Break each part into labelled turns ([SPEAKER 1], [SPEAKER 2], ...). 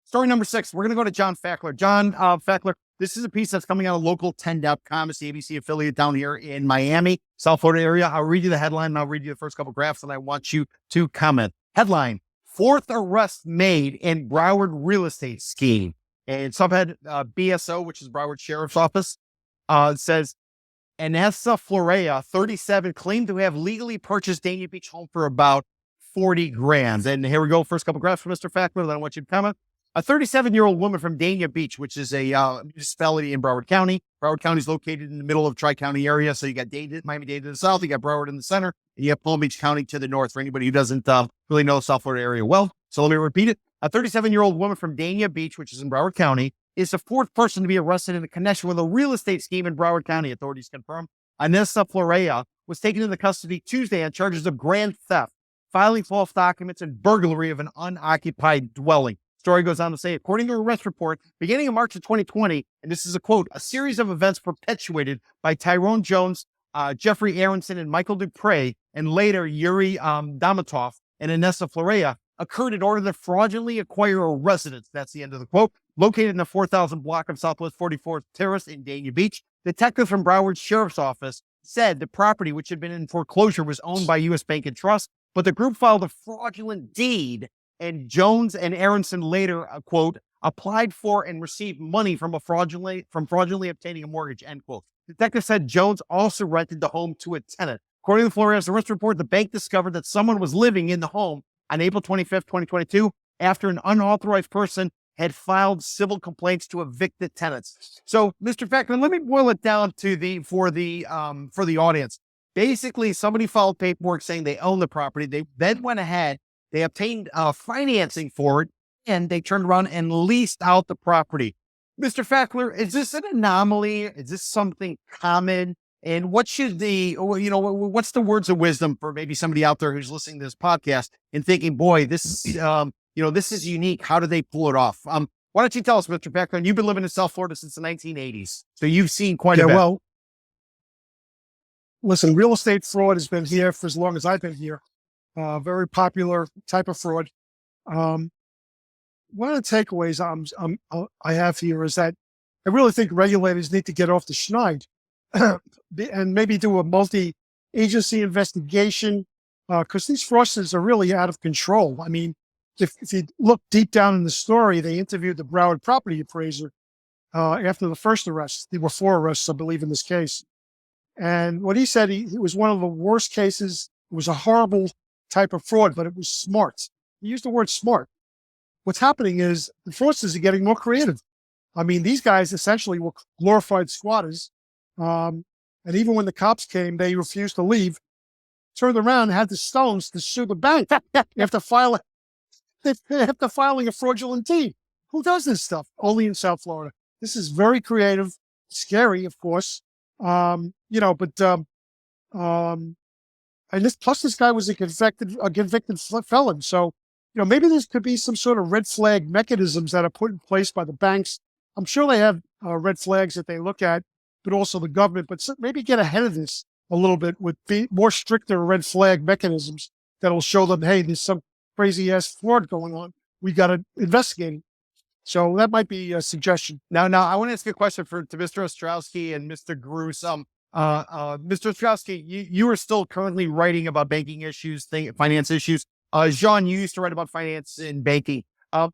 [SPEAKER 1] Story number 6, we're going to go to John Fakler. John Fakler, this is a piece that's coming out of local 10.com. It's the ABC affiliate down here in Miami, South Florida area. I'll read you the headline and I'll read you the first couple graphs and I want you to comment. Headline, 4th arrest made in Broward real estate scheme. And subhead BSO, which is Broward Sheriff's Office, says, Anessa Florea, 37, claimed to have legally purchased Dania Beach home for about 40 grand. And here we go. First couple graphs from Mr. Fakler. Then I want you to comment. A 37-year-old woman from Dania Beach, which is a municipality in Broward County. Broward County is located in the middle of Tri-County area. So you got Miami-Dade to the south, you got Broward in the center, and you have Palm Beach County to the north for anybody who doesn't really know the South Florida area well. So let me repeat it. A 37-year-old woman from Dania Beach, which is in Broward County, is the 4th person to be arrested in connection with a real estate scheme in Broward County, authorities confirm. Anessa Florea was taken into custody Tuesday on charges of grand theft, filing false documents, and burglary of an unoccupied dwelling. Story goes on to say, according to a arrest report, beginning in March of 2020, and this is a quote, a series of events perpetuated by Tyrone Jones, Jeffrey Aronson, and Michael Dupre, and later Yuri Damatov and Anessa Florea, occurred in order to fraudulently acquire a residence. That's the end of the quote. Located in the 4,000 block of Southwest 44th Terrace in Dania Beach, detectives from Broward Sheriff's Office said the property, which had been in foreclosure, was owned by U.S. Bank and Trust, but the group filed a fraudulent deed, and Jones and Aronson later, quote, applied for and received money from fraudulently obtaining a mortgage, end quote. Detectives said Jones also rented the home to a tenant. According to Florea's arrest report, the bank discovered that someone was living in the home on April 25th, 2022, after an unauthorized person had filed civil complaints to evicted tenants. So, Mr. Fakler, let me boil it down to for the audience. Basically, somebody filed paperwork saying they own the property. They then went ahead, they obtained financing for it, and they turned around and leased out the property. Mr. Fakler, is this an anomaly? Is this something common? And what should what's the words of wisdom for maybe somebody out there who's listening to this podcast and thinking, boy, this is, this is unique. How do they pull it off? Why don't you tell us, Mr. Fakler? You've been living in South Florida since the 1980s, so you've seen quite a bit.
[SPEAKER 2] Well, listen, real estate fraud has been here for as long as I've been here. Very popular type of fraud. One of the takeaways I have here is that I really think regulators need to get off the schneid and maybe do a multi-agency investigation because these fraudsters are really out of control. I mean, if you look deep down in the story, they interviewed the Broward property appraiser after the first arrest. There were 4 arrests, I believe, in this case. And what he said, it was one of the worst cases. It was a horrible type of fraud, but it was smart. He used the word smart. What's happening is the fraudsters are getting more creative. I mean, these guys essentially were glorified squatters. And even when the cops came, they refused to leave, turned around and had the stones to sue the bank after filing a fraudulent deed. Who does this stuff? Only in South Florida. This is very creative, scary, of course. And this guy was a convicted felon. So, maybe there could be some sort of red flag mechanisms that are put in place by the banks. I'm sure they have red flags that they look at, but also the government, but maybe get ahead of this a little bit with more stricter red flag mechanisms that'll show them, hey, there's some crazy ass fraud going on. We got to investigate it. So that might be a suggestion.
[SPEAKER 1] Now, I want to ask you a question to Mr. Ostrowski and Mr. Gruss. Mr. Ostrowski, you are still currently writing about banking issues, finance issues. Jean, you used to write about finance and banking.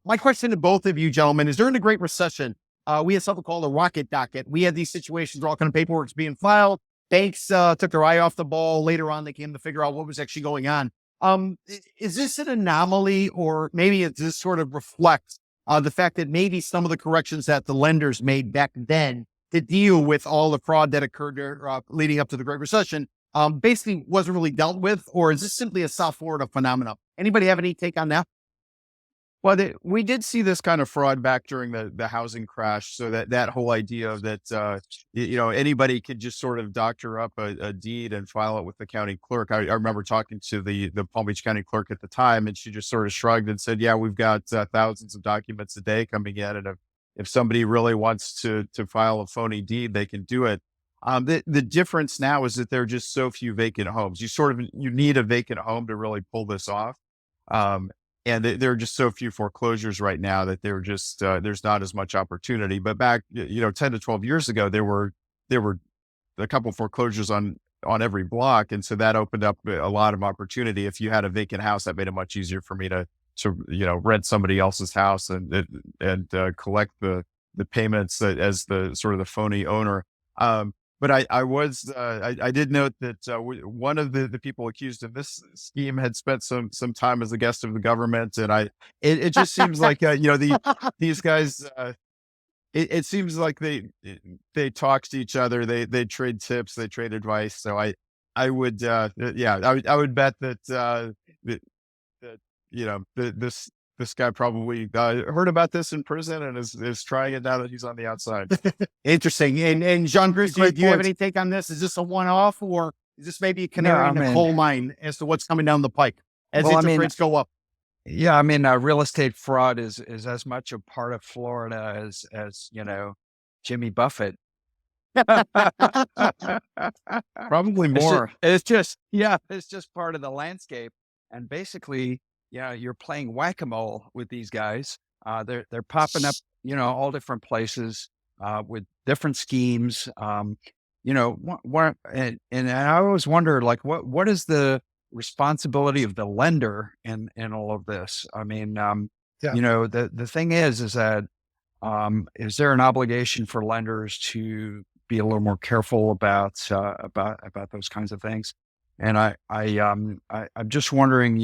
[SPEAKER 1] My question to both of you gentlemen is, during the Great Recession, we had something called a rocket docket. We had these situations where all kind of paperwork's being filed. Banks took their eye off the ball. Later on, they came to figure out what was actually going on. Is this an anomaly, or maybe it just sort of reflects the fact that maybe some of the corrections that the lenders made back then to deal with all the fraud that occurred leading up to the Great Recession basically wasn't really dealt with? Or is this simply a South Florida phenomenon? Anybody have any take on that?
[SPEAKER 3] Well, we did see this kind of fraud back during the housing crash. So that whole idea of that, anybody could just sort of doctor up a deed and file it with the county clerk. I remember talking to the Palm Beach County clerk at the time, and she just sort of shrugged and said, yeah, we've got thousands of documents a day coming in. And if somebody really wants to file a phony deed, they can do it. The difference now is that there are just so few vacant homes. You need a vacant home to really pull this off. and there are just so few foreclosures right now that they're just there's not as much opportunity. But back 10 to 12 years ago, there were a couple foreclosures on every block, and so that opened up a lot of opportunity. If you had a vacant house, that made it much easier for me to rent somebody else's house and collect the payments as the sort of the phony owner. But I did note that one of the people accused of this scheme had spent some time as a guest of the government, and it just seems like these guys. It seems like they talk to each other, they trade tips, they trade advice. So I would I would bet that this guy probably heard about this in prison and is trying it now that he's on the outside.
[SPEAKER 1] Interesting. And John Gruss, do you have any take on this? Is this a one-off, or is this maybe a canary in the coal mine as to what's coming down the pike as interest rates go up?
[SPEAKER 4] Yeah, I mean, real estate fraud is as much a part of Florida as Jimmy Buffett.
[SPEAKER 3] Probably more.
[SPEAKER 4] It's just part of the landscape. And basically, you're playing whack-a-mole with these guys. They're popping up, all different places with different schemes. And I always wonder, like, what is the responsibility of the lender in all of this? I mean, the thing is that is there an obligation for lenders to be a little more careful about those kinds of things? And I'm just wondering,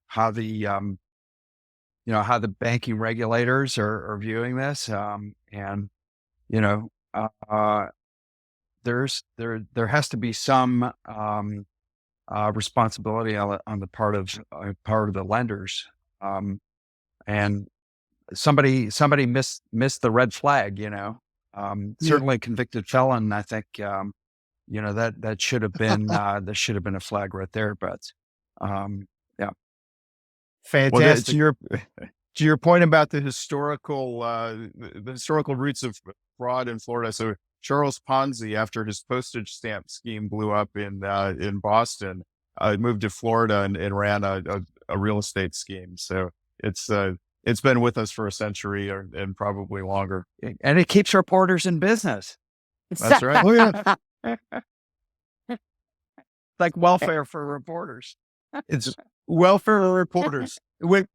[SPEAKER 4] how the how the banking regulators are viewing this, and there has to be some responsibility on the part of the lenders, and somebody missed the red flag. Certainly a convicted felon. I think that should have been there should have been a flag right there. But yeah,
[SPEAKER 1] fantastic.
[SPEAKER 3] Well, to your point about the historical roots of fraud in Florida. So Charles Ponzi, after his postage stamp scheme blew up in Boston, moved to Florida and ran a real estate scheme. So it's been with us for a century and probably longer.
[SPEAKER 4] And it keeps reporters in business.
[SPEAKER 3] That's right.
[SPEAKER 2] Oh yeah.
[SPEAKER 4] Like welfare for reporters.
[SPEAKER 1] It's welfare reporters.